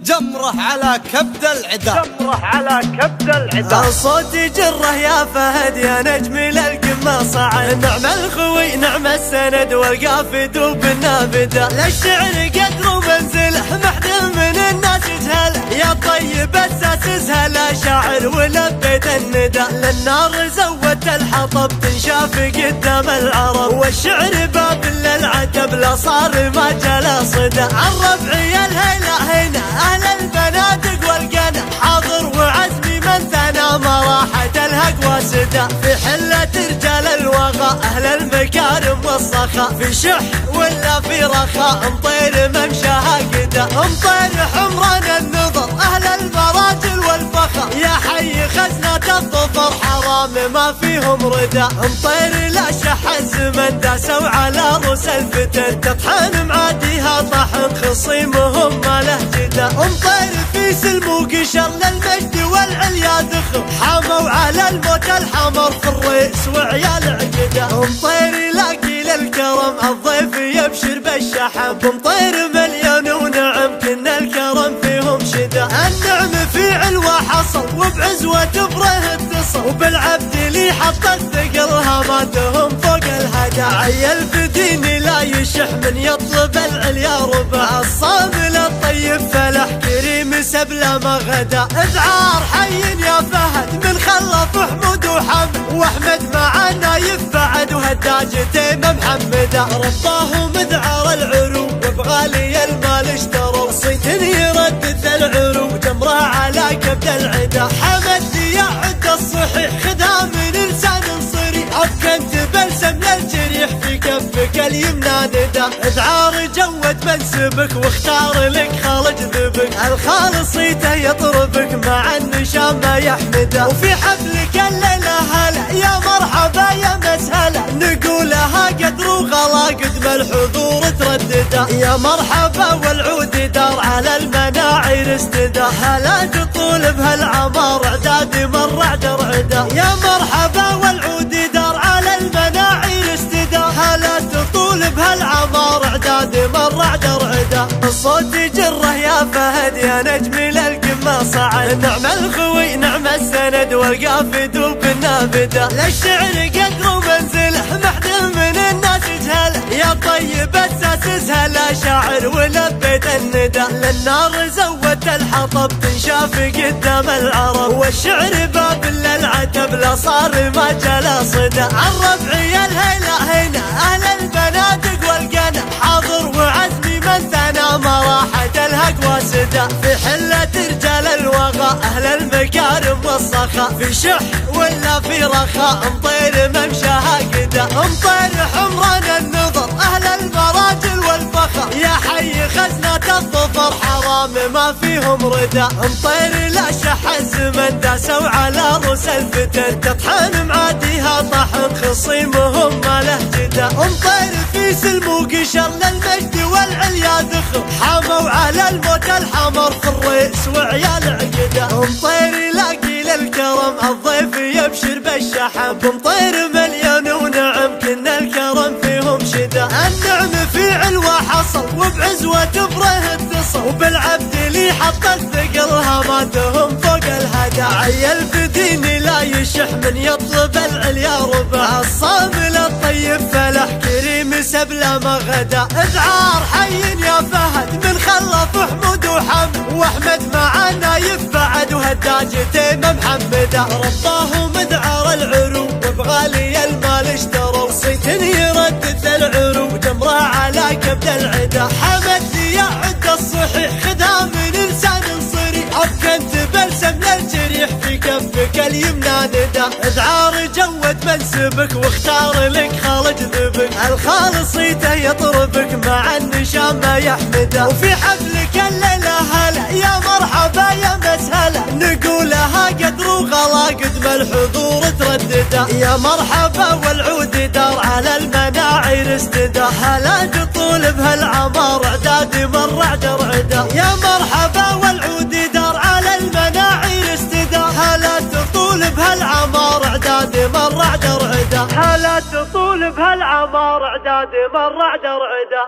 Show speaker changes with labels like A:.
A: جمره على كبد العدا،
B: جمره على كبد العدا.
C: الصوت يجره يا فهد يا نجم للقمة صعد، نعم الخوي نعم السند والقافد وبالنابدة، للشعر قدر ومنزله محدل من الناس يجهله، يا طيب اساسها لا شاعر ولبيت الندى، للنار زودت الحطب تنشاف قدام العرب، والشعر باب للعتب لا صار ما جلا صدى، الربعي الهيلة هنا اهل البنادق والقنا، حاضر وعزمي من ثنى ما راحت الهق وسدى، في حلة رجال الوغى اهل المكارم والصخا، في شح ولا في رخاء مطير ممشاها قدا، مطير حمران النظر اهل المراجل والفخا، يا حي خزنة الظفر حرام ما فيهم ردا، مطير لا شح الزمن داسوا على رؤوس الفتن، تطحن معاديها طحن خصيمهم ما له جدا، مطير في سلم وقشر للمجد والعليا دخل، حاموا على الموت الحمر في الرئيس وعيال عقده، مطير لاقي للكرم الضيف يبشر بالشحب، مطير مليون ونعم كنا الكرم فيهم شدا، النعم في علوة حصل وبعزوة بره اتصل، وبالعبد لي حط الثقل هاماتهم فوق الهدى، عيل بديني لا يشح من يطلب العليا ربع، الصامل الطيب فلح كريم سبله ما غدا، اذعار حي يا فهد من خلف حمود وحمد، واحمد معنا يفعد وهداج تيم محمده، رباه مذعر العروق وبغالي المال اشتروا، صيت يردد العروق جمره على كبد العدا، حمد يا عد الصحيح خذها من لسان صريح، كنت بلسم للجريح في كفك اليمنى ندى، اذعار جود منسبك واختار لك خالج ذبك، الخالصيته يطربك مع النشام ما يحمده، وفي حفلك الليله هلا يا مرحبا يا مسهلا، نقولها قدر وغلا قدم الحضور تردده، يا مرحبا والعود دار على المناعر استدى، هلا تطول بهالعمار اعداد مر عجر عدا، يا مرحبا والعود دار على المناعر استدى، هلا تطول بهالعمار اعداد مر عجر عدا، الصوت يجره يا فهد يا نجم للقمة صعد، نعم الخوي نعم السند والقافد وبالنابدة، للشعر قدر ومنزله محدل من الناس يجهله، يا طيب اساسها لا شاعر ولبيت الندى، للنار زودت الحطب تنشاف قدام العرب، والشعر باب للعتب لا صار ما جلا صدى، الربعي الهيلة هنا اهل البنادق والقنا، حاضر وعزمي من ثنى ما راحت الهق وسدى، في حلة رجال الوغى اهل المكارم والصخا، في شح ولا في رخاء مطير ممشاها قدا، مطير حمران النظر اهل المراجل والفخا، يا حي خزنة الظفر حرام ما فيهم ردا، مطير لا شح الزمن داسوا على رؤوس الفتن، تطحن معاديها طحن خصيمهم ما له جدا، مطير في سلم وقشر للمجد والعليا دخل، حاموا على الموت الحمر في الرئيس وعيال عقده، مطير لاقي للكرم الضيف يبشر بالشحب، مطير مليون ونعم كنا الكرم فيهم شدا، النعم في علوة حصل وبعزوة بره اتصل، وبالعبد لي حط الثقل هاماتهم فوق الهدى، عيل بديني لا يشح من يطلب العليا ربع، الصامل الطيب فلح كريم سبله ما غدا، اذعار حي يا فهد من خلف حمود وحمد، واحمد معنا يفعد وهداج تيم محمده، رباه مذعر العروق وبغالي المال اشتروا، صيت يردد العروق جمره على كبد العدا، حمد يا عد الصحيح خذها من لسان صريح، كنت بلسم للجريح في كفك اليمنى ندى، اذعار جود منسبك واختار لك خالج ذبك، الخالصيته يطربك مع النشام ما يحمده، وفي حفلك الليله هلا يا مرحبا يا مسهلا، نقولها قدر وغلا قدم الحضور تردده، يا مرحبا والعود دار على المناعر استدى، هلا تطول بهالعمار اعداد مر عجر عدا، يا مرحبا والعود دار على المناعر استدى، هلا تطول بهالعمار اعداد مر عجر عدا،
B: هلا تطول بهالعمار اعداد مر عجر عدا.